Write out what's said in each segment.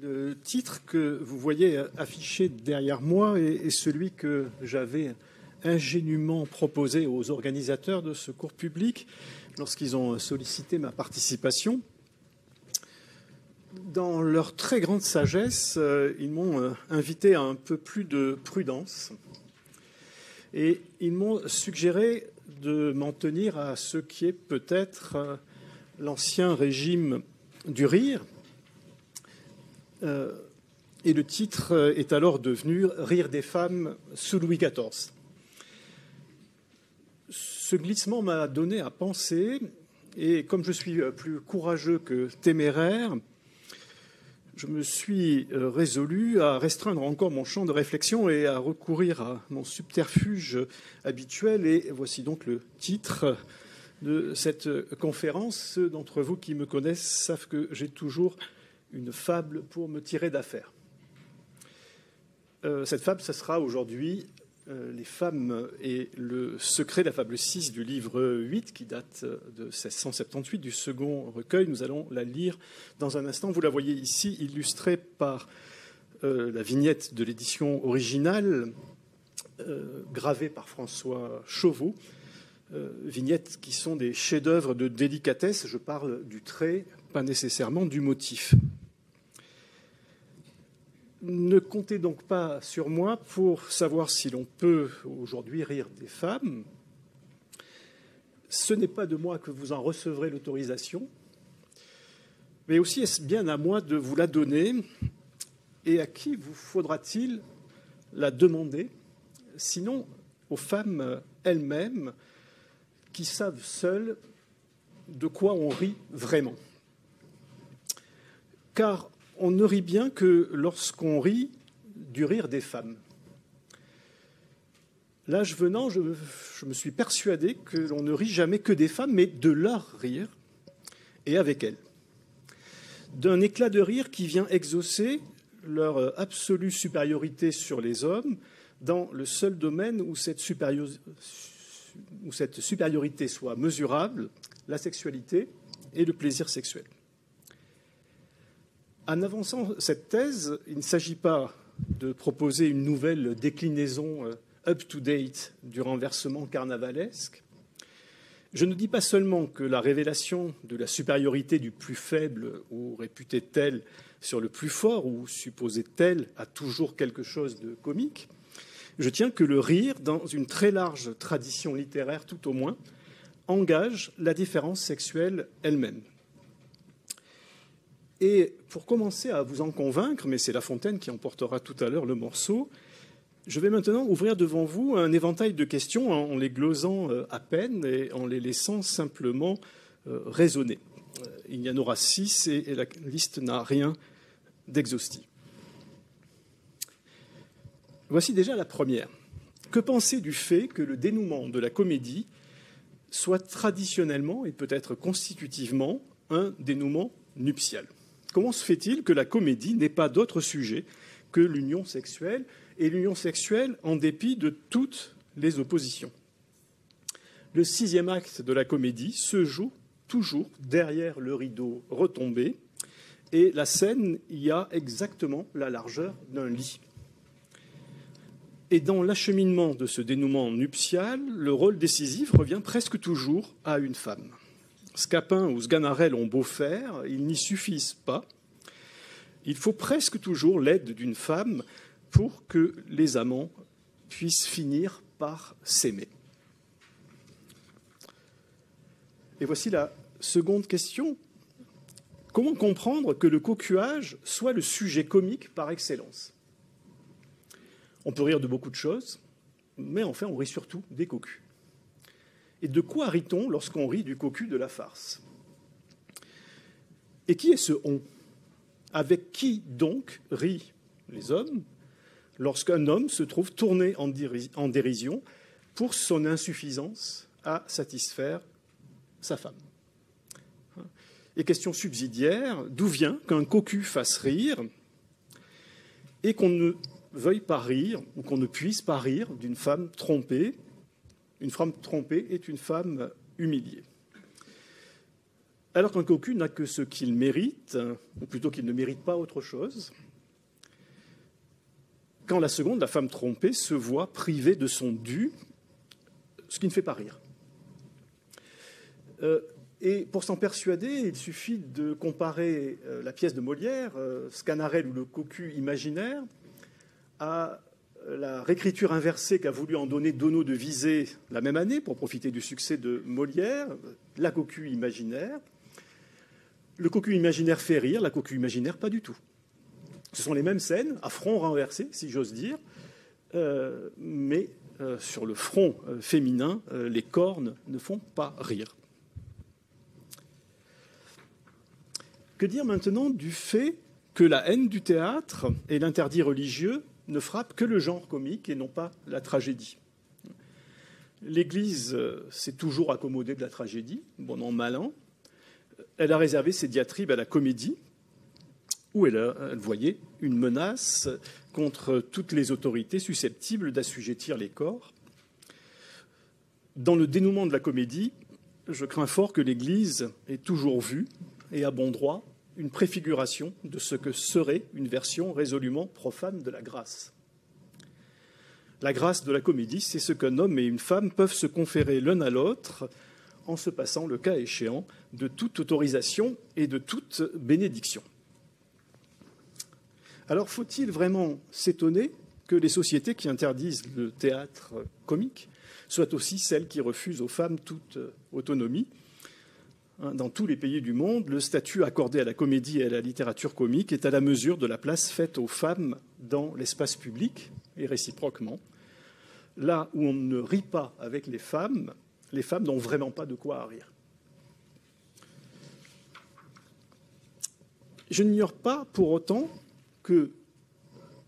Le titre que vous voyez affiché derrière moi est celui que j'avais ingénument proposé aux organisateurs de ce cours public lorsqu'ils ont sollicité ma participation. Dans leur très grande sagesse, ils m'ont invité à un peu plus de prudence et ils m'ont suggéré de m'en tenir à ce qui est peut-être l'ancien régime du rire. Et le titre est alors devenu « Rire des femmes sous Louis XIV ». Ce glissement m'a donné à penser, et comme je suis plus courageux que téméraire, je me suis résolu à restreindre encore mon champ de réflexion et à recourir à mon subterfuge habituel. Et voici donc le titre de cette conférence. Ceux d'entre vous qui me connaissent savent que j'ai toujours une fable pour me tirer d'affaire. Cette fable, ce sera aujourd'hui les femmes et le secret de la fable 6 du livre 8, qui date de 1678, du second recueil. Nous allons la lire dans un instant. Vous la voyez ici, illustrée par la vignette de l'édition originale, gravée par François Chauveau. Vignettes qui sont des chefs-d'œuvre de délicatesse. Je parle du trait, pas nécessairement du motif. Ne comptez donc pas sur moi pour savoir si l'on peut aujourd'hui rire des femmes. Ce n'est pas de moi que vous en recevrez l'autorisation, mais aussi est-ce bien à moi de vous la donner, et à qui vous faudra-t-il la demander, sinon aux femmes elles-mêmes qui savent seules de quoi on rit vraiment. Car on ne rit bien que lorsqu'on rit du rire des femmes. L'âge venant, je me suis persuadé que l'on ne rit jamais que des femmes, mais de leur rire, et avec elles. D'un éclat de rire qui vient exaucer leur absolue supériorité sur les hommes dans le seul domaine où cette supériorité soit mesurable, la sexualité et le plaisir sexuel. En avançant cette thèse, il ne s'agit pas de proposer une nouvelle déclinaison up-to-date du renversement carnavalesque. Je ne dis pas seulement que la révélation de la supériorité du plus faible ou réputé tel sur le plus fort ou supposé tel a toujours quelque chose de comique. Je tiens que le rire, dans une très large tradition littéraire tout au moins, engage la différence sexuelle elle-même. Et pour commencer à vous en convaincre, mais c'est La Fontaine qui emportera tout à l'heure le morceau, je vais maintenant ouvrir devant vous un éventail de questions en les glosant à peine et en les laissant simplement résonner. Il y en aura 6 et la liste n'a rien d'exhaustif. Voici déjà la première. Que penser du fait que le dénouement de la comédie soit traditionnellement et peut-être constitutivement un dénouement nuptial ? Comment se fait-il que la comédie n'ait pas d'autre sujet que l'union sexuelle, et l'union sexuelle en dépit de toutes les oppositions ? Le 6e acte de la comédie se joue toujours derrière le rideau retombé, et la scène y a exactement la largeur d'un lit. Et dans l'acheminement de ce dénouement nuptial, le rôle décisif revient presque toujours à une femme. Scapin ou Sganarelle ont beau faire, ils n'y suffisent pas. Il faut presque toujours l'aide d'une femme pour que les amants puissent finir par s'aimer. Et voici la seconde question. Comment comprendre que le cocuage soit le sujet comique par excellence ? On peut rire de beaucoup de choses, mais enfin on rit surtout des cocus. Et de quoi rit-on lorsqu'on rit du cocu de la farce ? Et qui est ce « on » ? Avec qui donc rient les hommes lorsqu'un homme se trouve tourné en dérision pour son insuffisance à satisfaire sa femme ? Et question subsidiaire, d'où vient qu'un cocu fasse rire et qu'on ne veuille pas rire ou qu'on ne puisse pas rire d'une femme trompée ? Une femme trompée est une femme humiliée. alors qu'un cocu n'a que ce qu'il mérite, ou plutôt qu'il ne mérite pas autre chose, quand la seconde, la femme trompée, se voit privée de son dû, ce qui ne fait pas rire. Et pour s'en persuader, il suffit de comparer la pièce de Molière, Sganarelle ou le cocu imaginaire, à la réécriture inversée qu'a voulu en donner Donneau de Visé la même année pour profiter du succès de Molière, la cocu imaginaire. Le cocu imaginaire fait rire, la cocu imaginaire pas du tout. Ce sont les mêmes scènes, à front renversé, si j'ose dire, mais sur le front féminin, les cornes ne font pas rire. Que dire maintenant du fait que la haine du théâtre et l'interdit religieux ne frappent que le genre comique et non pas la tragédie? L'Église s'est toujours accommodée de la tragédie, bon an, mal an. Elle a réservé ses diatribes à la comédie, où elle voyait une menace contre toutes les autorités susceptibles d'assujettir les corps. Dans le dénouement de la comédie, je crains fort que l'Église ait toujours vu, et à bon droit, une préfiguration de ce que serait une version résolument profane de la grâce. La grâce de la comédie, c'est ce qu'un homme et une femme peuvent se conférer l'un à l'autre en se passant, le cas échéant, de toute autorisation et de toute bénédiction. Alors, faut-il vraiment s'étonner que les sociétés qui interdisent le théâtre comique soient aussi celles qui refusent aux femmes toute autonomie? Dans tous les pays du monde, le statut accordé à la comédie et à la littérature comique est à la mesure de la place faite aux femmes dans l'espace public, et réciproquement. Là où on ne rit pas avec les femmes n'ont vraiment pas de quoi rire. Je n'ignore pas pour autant que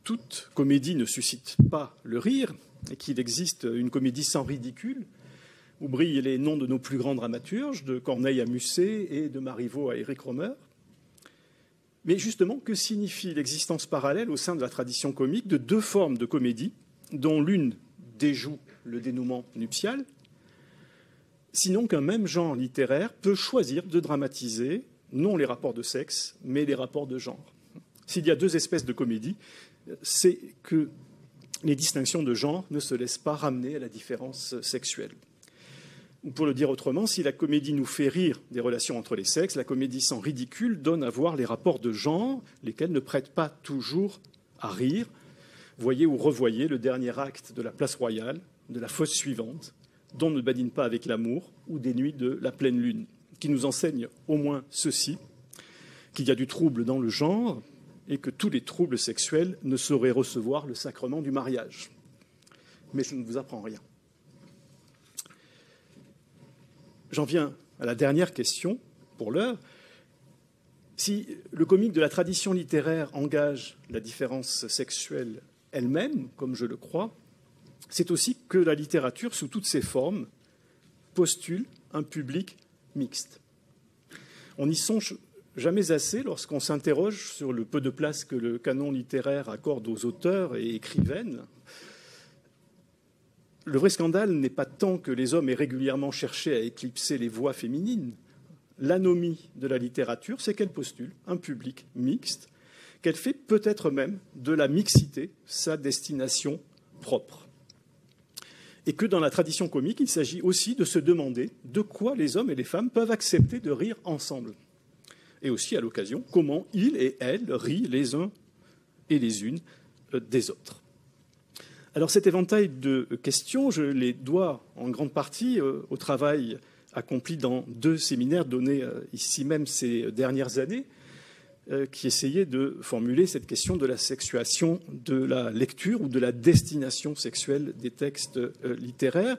toute comédie ne suscite pas le rire et qu'il existe une comédie sans ridicule où brillent les noms de nos plus grands dramaturges, de Corneille à Musset et de Marivaux à Éric Rohmer. Mais justement, que signifie l'existence parallèle au sein de la tradition comique de deux formes de comédie, dont l'une déjoue le dénouement nuptial, sinon qu'un même genre littéraire peut choisir de dramatiser non les rapports de sexe, mais les rapports de genre. S'il y a deux espèces de comédie, c'est que les distinctions de genre ne se laissent pas ramener à la différence sexuelle. Ou pour le dire autrement, si la comédie nous fait rire des relations entre les sexes, la comédie sans ridicule donne à voir les rapports de genre, lesquels ne prêtent pas toujours à rire. Voyez ou revoyez le dernier acte de la Place Royale, de la fosse suivante, dont ne badine pas avec l'amour, ou des nuits de la pleine lune, qui nous enseigne au moins ceci, qu'il y a du trouble dans le genre et que tous les troubles sexuels ne sauraient recevoir le sacrement du mariage. Mais je ne vous apprends rien. J'en viens à la dernière question, pour l'heure. Si le comique de la tradition littéraire engage la différence sexuelle elle-même, comme je le crois, c'est aussi que la littérature, sous toutes ses formes, postule un public mixte. On n'y songe jamais assez lorsqu'on s'interroge sur le peu de place que le canon littéraire accorde aux auteurs et écrivaines. Le vrai scandale n'est pas tant que les hommes aient régulièrement cherché à éclipser les voix féminines. L'anomie de la littérature, c'est qu'elle postule un public mixte, qu'elle fait peut-être même de la mixité sa destination propre. Et que dans la tradition comique, il s'agit aussi de se demander de quoi les hommes et les femmes peuvent accepter de rire ensemble. Et aussi, à l'occasion, comment ils et elles rient les uns et les unes des autres. Alors cet éventail de questions, je les dois en grande partie au travail accompli dans deux séminaires donnés ici même ces dernières années, qui essayaient de formuler cette question de la sexuation de la lecture ou de la destination sexuelle des textes littéraires.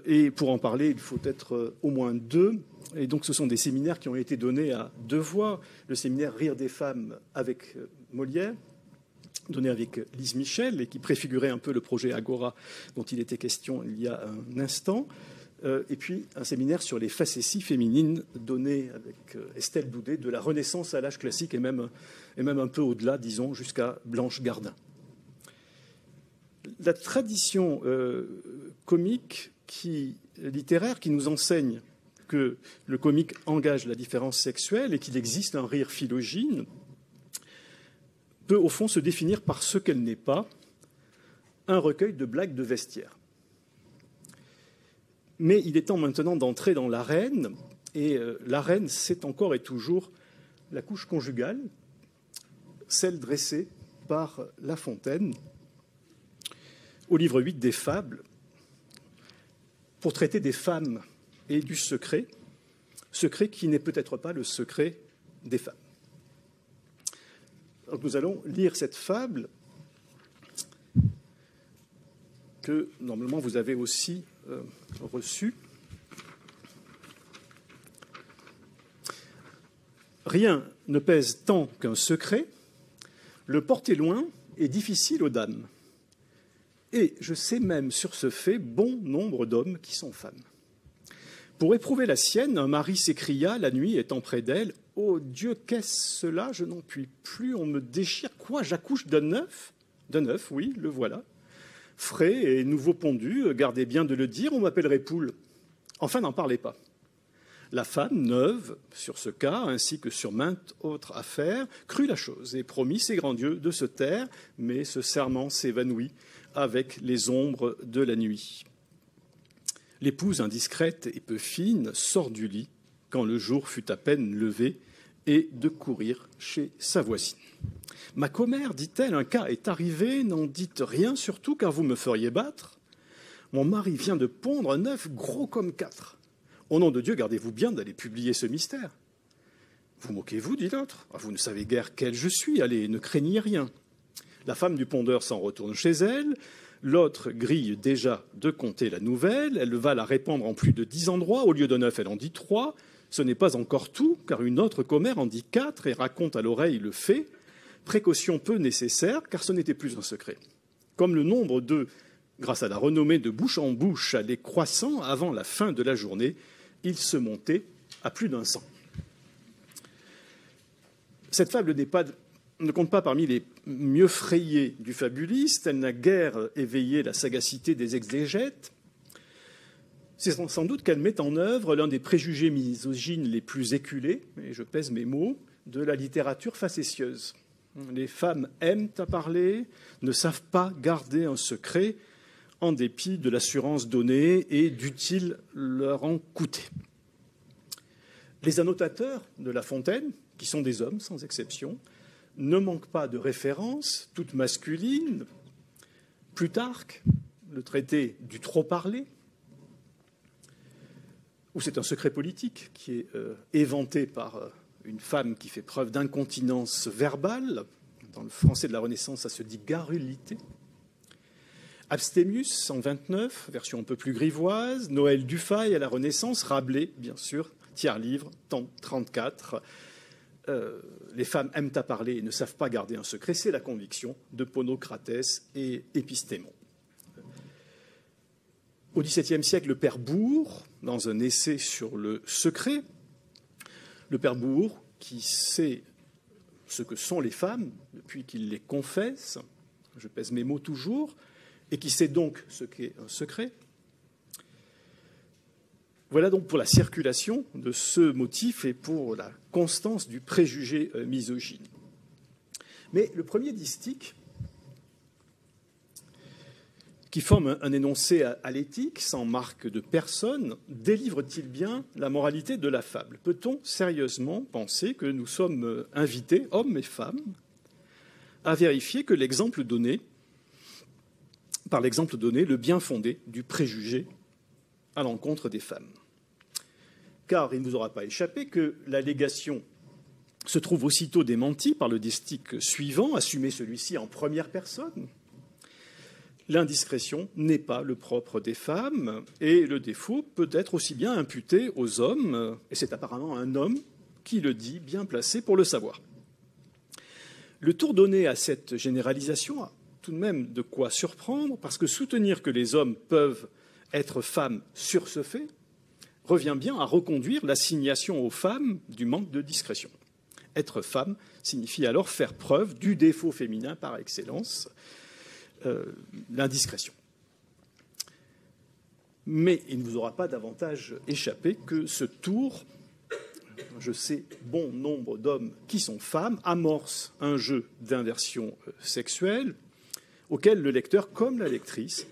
Et pour en parler, il faut être au moins deux. Et donc ce sont des séminaires qui ont été donnés à deux voix. Le séminaire Rire des femmes avec Molière, donné avec Lise Michel et qui préfigurait un peu le projet Agora dont il était question il y a un instant. Et puis un séminaire sur les facéties féminines donné avec Estelle Doudet de la Renaissance à l'âge classique et même un peu au-delà, disons, jusqu'à Blanche Gardin. La tradition comique littéraire qui nous enseigne que le comique engage la différence sexuelle et qu'il existe un rire philogine, peut au fond se définir par ce qu'elle n'est pas, un recueil de blagues de vestiaire. Mais il est temps maintenant d'entrer dans l'arène, et l'arène, c'est encore et toujours la couche conjugale, celle dressée par La Fontaine au livre 8 des Fables, pour traiter des femmes et du secret, secret qui n'est peut-être pas le secret des femmes. Donc nous allons lire cette fable que normalement vous avez aussi reçue. Rien ne pèse tant qu'un secret, le porter loin est difficile aux dames. Et je sais même sur ce fait bon nombre d'hommes qui sont femmes. Pour éprouver la sienne, un mari s'écria, la nuit étant près d'elle, « Oh Dieu, qu'est-ce cela? Je n'en puis plus, on me déchire. Quoi, j'accouche d'un œuf? D'un œuf, oui, le voilà. Frais et nouveau pondu, gardez bien de le dire, on m'appellerait poule. Enfin, n'en parlez pas. » La femme, neuve sur ce cas, ainsi que sur maintes autres affaires, crut la chose et promit, c'est grand Dieu, de se taire, mais ce serment s'évanouit avec les ombres de la nuit. L'épouse indiscrète et peu fine sort du lit quand le jour fut à peine levé et de courir chez sa voisine. « Ma commère, dit-elle, un cas est arrivé, n'en dites rien surtout car vous me feriez battre. Mon mari vient de pondre un œuf gros comme 4. Au nom de Dieu, gardez-vous bien d'aller publier ce mystère. » « Vous moquez-vous, dit l'autre. Vous ne savez guère quelle je suis, allez, ne craignez rien. » La femme du pondeur s'en retourne chez elle. L'autre grille déjà de conter la nouvelle. Elle va la répandre en plus de 10 endroits. Au lieu de 9, elle en dit 3. Ce n'est pas encore tout, car une autre commère en dit 4 et raconte à l'oreille le fait. Précaution peu nécessaire, car ce n'était plus un secret. Comme le nombre d'eux, grâce à la renommée de bouche en bouche, allait croissant avant la fin de la journée, il se montait à plus d'100. Cette fable ne compte pas parmi les mieux frayées du fabuliste. Elle n'a guère éveillé la sagacité des exégètes. C'est sans doute qu'elle met en œuvre l'un des préjugés misogynes les plus éculés, et je pèse mes mots, de la littérature facétieuse. Les femmes aiment à parler, ne savent pas garder un secret, en dépit de l'assurance donnée et d'utile leur en coûter. Les annotateurs de La Fontaine, qui sont des hommes sans exception, ne manquent pas de références, toutes masculines. Plutarque, le traité du trop-parler, où c'est un secret politique qui est éventé par une femme qui fait preuve d'incontinence verbale. Dans le français de la Renaissance, ça se dit garrulité. Abstémius, 129, version un peu plus grivoise. Noël Dufay à la Renaissance. Rabelais, bien sûr, tiers livre, temps 34. Les femmes aiment à parler et ne savent pas garder un secret. C'est la conviction de Ponocrates et Épistémon. Au XVIIe siècle, le père Bourg, dans un essai sur le secret, le père Bourg, qui sait ce que sont les femmes depuis qu'il les confesse, je pèse mes mots toujours, et qui sait donc ce qu'est un secret. Voilà donc pour la circulation de ce motif et pour la constance du préjugé misogyne. Mais le premier distique, qui forme un énoncé à l'éthique, sans marque de personne, délivre-t-il bien la moralité de la fable? Peut-on sérieusement penser que nous sommes invités, hommes et femmes, à vérifier que par l'exemple donné, le bien fondé du préjugé à l'encontre des femmes? Car il ne vous aura pas échappé que l'allégation se trouve aussitôt démentie par le distique suivant, assumé celui-ci en première personne. L'indiscrétion n'est pas le propre des femmes, et le défaut peut être aussi bien imputé aux hommes, et c'est apparemment un homme qui le dit, bien placé pour le savoir. Le tour donné à cette généralisation a tout de même de quoi surprendre, parce que soutenir que les hommes peuvent être femmes sur ce fait revient bien à reconduire l'assignation aux femmes du manque de discrétion. Être femme signifie alors faire preuve du défaut féminin par excellence, l'indiscrétion. Mais il ne vous aura pas davantage échappé que ce tour, je sais bon nombre d'hommes qui sont femmes, amorce un jeu d'inversion sexuelle auquel le lecteur comme la lectrice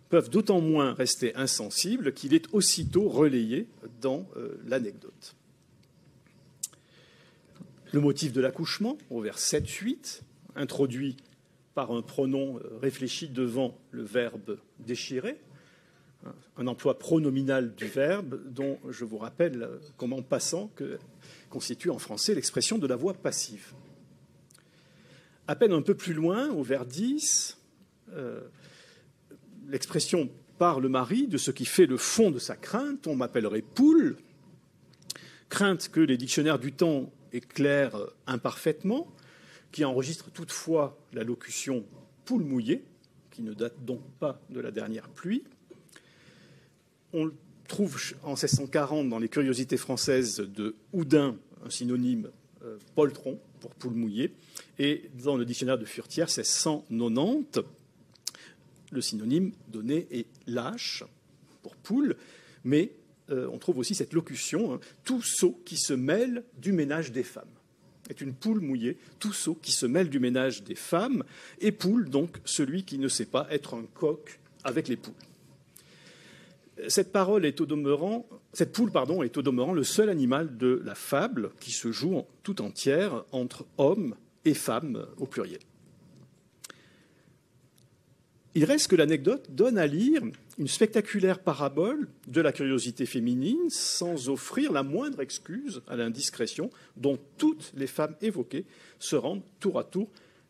peuvent d'autant moins rester insensibles qu'il est aussitôt relayé dans l'anecdote. Le motif de l'accouchement, au vers 7-8, introduit par un pronom réfléchi devant le verbe déchirer, un emploi pronominal du verbe dont je vous rappelle, comme en passant, que constitue en français l'expression de la voix passive. À peine un peu plus loin, au vers 10, l'expression par le mari de ce qui fait le fond de sa crainte, on m'appellerait poule, crainte que les dictionnaires du temps éclairent imparfaitement, qui enregistre toutefois la locution poule mouillée, qui ne date donc pas de la dernière pluie. On trouve en 1640 dans les curiosités françaises de Houdin un synonyme poltron pour poule mouillée, et dans le dictionnaire de Furetière 1690, le synonyme donné est lâche pour poule, mais on trouve aussi cette locution, tout sot qui se mêle du ménage des femmes. Est une poule mouillée, tout sot qui se mêle du ménage des femmes, et poule, donc celui qui ne sait pas être un coq avec les poules. Cette poule est au demeurant le seul animal de la fable qui se joue tout entière entre hommes et femmes au pluriel. Il reste que l'anecdote donne à lire une spectaculaire parabole de la curiosité féminine sans offrir la moindre excuse à l'indiscrétion dont toutes les femmes évoquées se rendent tour à tour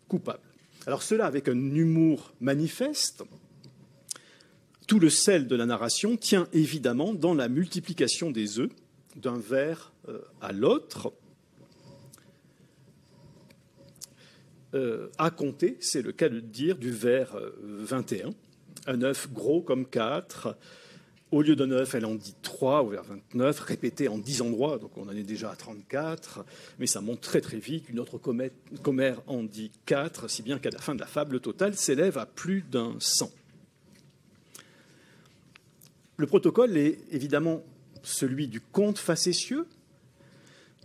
coupables. Alors cela avec un humour manifeste. Tout le sel de la narration tient évidemment dans la multiplication des œufs d'un vers à l'autre. À compter, c'est le cas de dire, du vers 21. Un œuf gros comme 4. Au lieu d'un œuf, elle en dit 3 au vers 29, répété en 10 endroits, donc on en est déjà à 34, mais ça monte très très vite. Une autre commère en dit 4, si bien qu'à la fin de la fable, le total s'élève à plus d'un 100. Le protocole est évidemment celui du conte facétieux,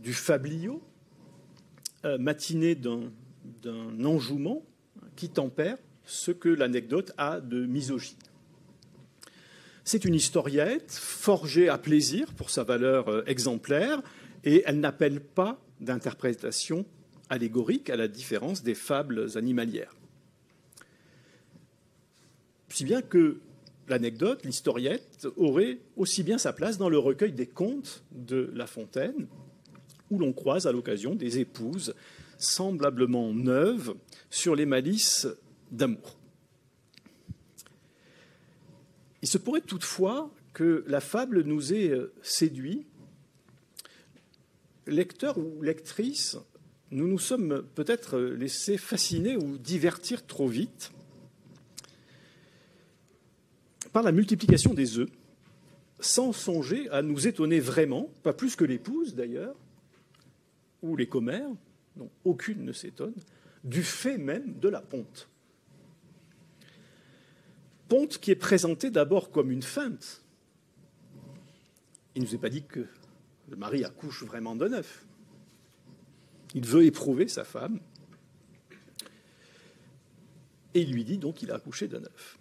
du fabliau, matiné d'un enjouement qui tempère ce que l'anecdote a de misogyne. C'est une historiette forgée à plaisir pour sa valeur exemplaire et elle n'appelle pas d'interprétation allégorique à la différence des fables animalières. Si bien que l'anecdote, l'historiette, aurait aussi bien sa place dans le recueil des contes de La Fontaine, où l'on croise à l'occasion des épouses semblablement neuves sur les malices d'amour. Il se pourrait toutefois que la fable nous ait séduits. Lecteurs ou lectrices, nous nous sommes peut-être laissés fasciner ou divertir trop vite par la multiplication des œufs, sans songer à nous étonner vraiment, pas plus que l'épouse d'ailleurs, ou les commères, dont aucune ne s'étonne, du fait même de la ponte. Ponte qui est présentée d'abord comme une feinte. Il ne nous est pas dit que le mari accouche vraiment d'un œuf. Il veut éprouver sa femme, et il lui dit donc qu'il a accouché d'un œuf.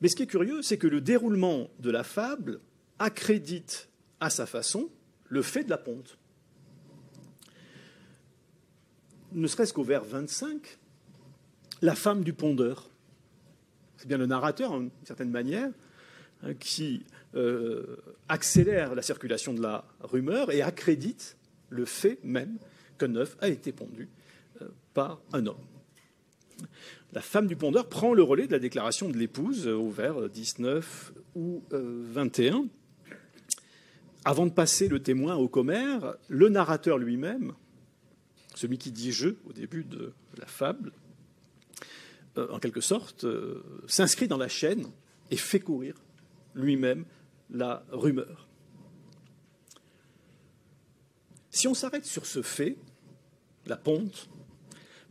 Mais ce qui est curieux, c'est que le déroulement de la fable accrédite à sa façon le fait de la ponte. Ne serait-ce qu'au vers 25, la femme du pondeur. C'est bien le narrateur, d'une certaine manière, qui accélère la circulation de la rumeur et accrédite le fait même qu'un œuf a été pondu par un homme. La femme du pondeur prend le relais de la déclaration de l'épouse au vers 19 ou 21. Avant de passer le témoin au commère, le narrateur lui-même, celui qui dit « je » au début de la fable, en quelque sorte, s'inscrit dans la chaîne et fait courir lui-même la rumeur. Si on s'arrête sur ce fait, la ponte,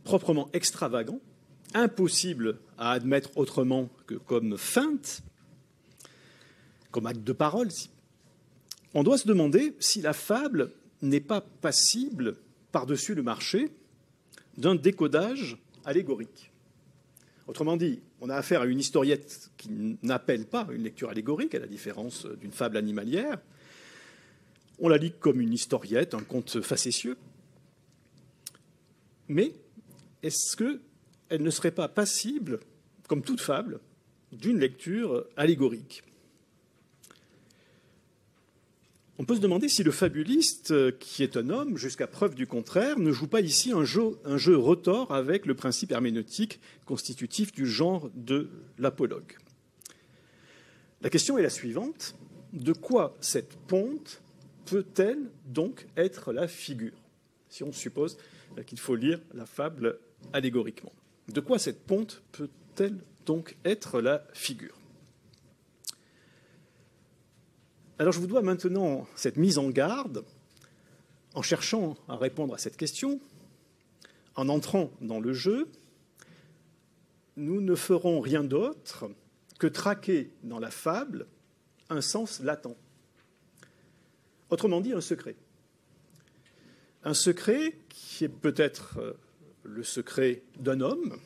proprement extravagant, impossible à admettre autrement que comme feinte, comme acte de parole. On doit se demander si la fable n'est pas passible, par-dessus le marché, d'un décodage allégorique. Autrement dit, on a affaire à une historiette qui n'appelle pas une lecture allégorique, à la différence d'une fable animalière. On la lit comme une historiette, un conte facétieux. Mais est-ce qu'elle ne serait pas passible, comme toute fable, d'une lecture allégorique? On peut se demander si le fabuliste, qui est un homme, jusqu'à preuve du contraire, ne joue pas ici un jeu retors avec le principe herméneutique constitutif du genre de l'apologue. La question est la suivante. De quoi cette ponte peut-elle donc être la figure, si on suppose qu'il faut lire la fable allégoriquement? De quoi cette ponte peut-elle donc être la figure? Alors je vous dois maintenant cette mise en garde en cherchant à répondre à cette question, en entrant dans le jeu. Nous ne ferons rien d'autre que traquer dans la fable un sens latent. Autrement dit, un secret. Un secret qui est peut-être le secret d'un homme,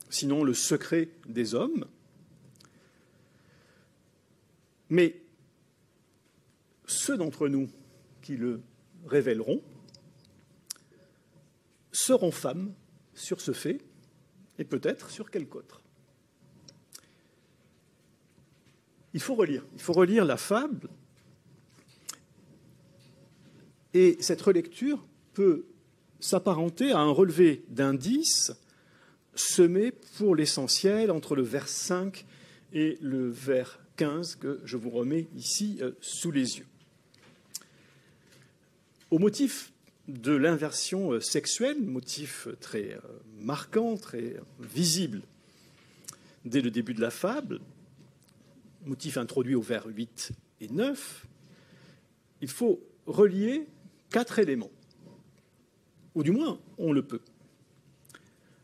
sinon le secret des hommes. Mais ceux d'entre nous qui le révéleront seront femmes sur ce fait et peut-être sur quelque autre. Il faut relire la fable, et cette relecture peut s'apparenter à un relevé d'indices semés pour l'essentiel entre le vers 5 et le vers 15 que je vous remets ici sous les yeux. Au motif de l'inversion sexuelle, motif très marquant, très visible dès le début de la fable, motif introduit au vers 8 et 9, il faut relier 4 éléments, ou du moins on le peut.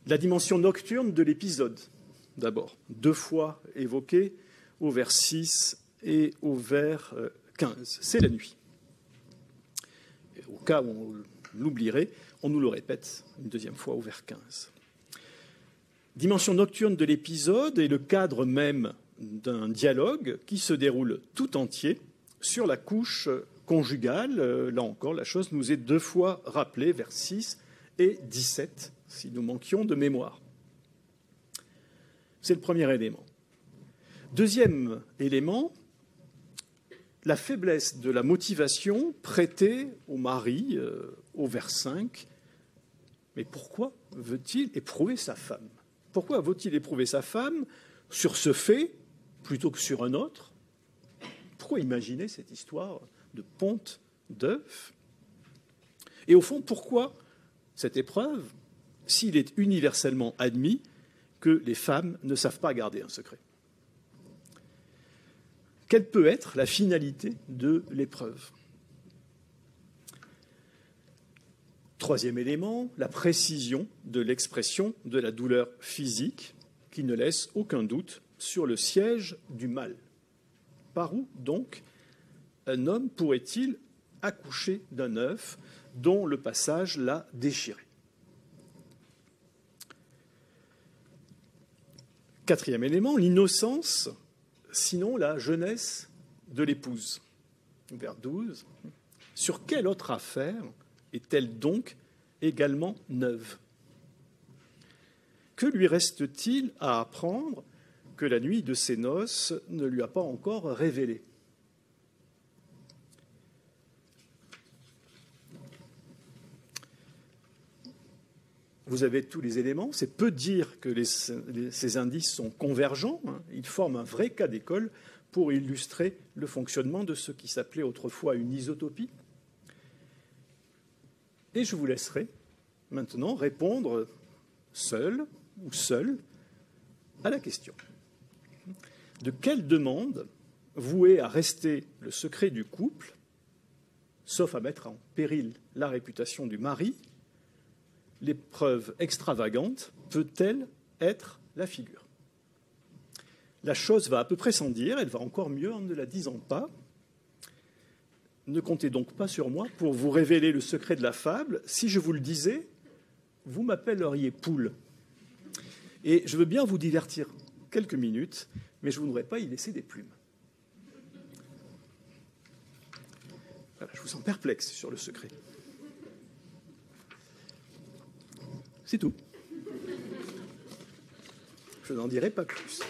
La dimension nocturne de l'épisode, d'abord, 2 fois évoquée au vers 6 et au vers 15, c'est la nuit. Au cas où on l'oublierait, on nous le répète une deuxième fois au vers 15. Dimension nocturne de l'épisode est le cadre même d'un dialogue qui se déroule tout entier sur la couche conjugale. Là encore, la chose nous est 2 fois rappelée, vers 6 et 17, si nous manquions de mémoire. C'est le premier élément. Deuxième élément, la faiblesse de la motivation prêtée au mari au vers 5. Mais pourquoi veut-il éprouver sa femme? Pourquoi veut-il éprouver sa femme sur ce fait plutôt que sur un autre? Pourquoi imaginer cette histoire de ponte d'œuf? Et au fond, pourquoi cette épreuve s'il est universellement admis que les femmes ne savent pas garder un secret? Quelle peut être la finalité de l'épreuve? Troisième élément, la précision de l'expression de la douleur physique qui ne laisse aucun doute sur le siège du mal. Par où, donc, un homme pourrait-il accoucher d'un œuf dont le passage l'a déchiré? Quatrième élément, l'innocence, sinon la jeunesse de l'épouse. Vers 12. Sur quelle autre affaire est-elle donc également neuve? Que lui reste-t-il à apprendre que la nuit de ses noces ne lui a pas encore révélé? Vous avez tous les éléments. C'est peu dire que ces indices sont convergents. Ils forment un vrai cas d'école pour illustrer le fonctionnement de ce qui s'appelait autrefois une isotopie. Et je vous laisserai maintenant répondre seul ou seul à la question. De quelle demande vouée à rester le secret du couple, sauf à mettre en péril la réputation du mari, l'épreuve extravagante peut-elle être la figure? La chose va à peu près sans dire, elle va encore mieux en ne la disant pas. Ne comptez donc pas sur moi pour vous révéler le secret de la fable. Si je vous le disais, vous m'appelleriez Poule. Et je veux bien vous divertir quelques minutes, mais je ne voudrais pas y laisser des plumes. Voilà, je vous sens perplexe sur le secret. C'est tout. Je n'en dirai pas plus.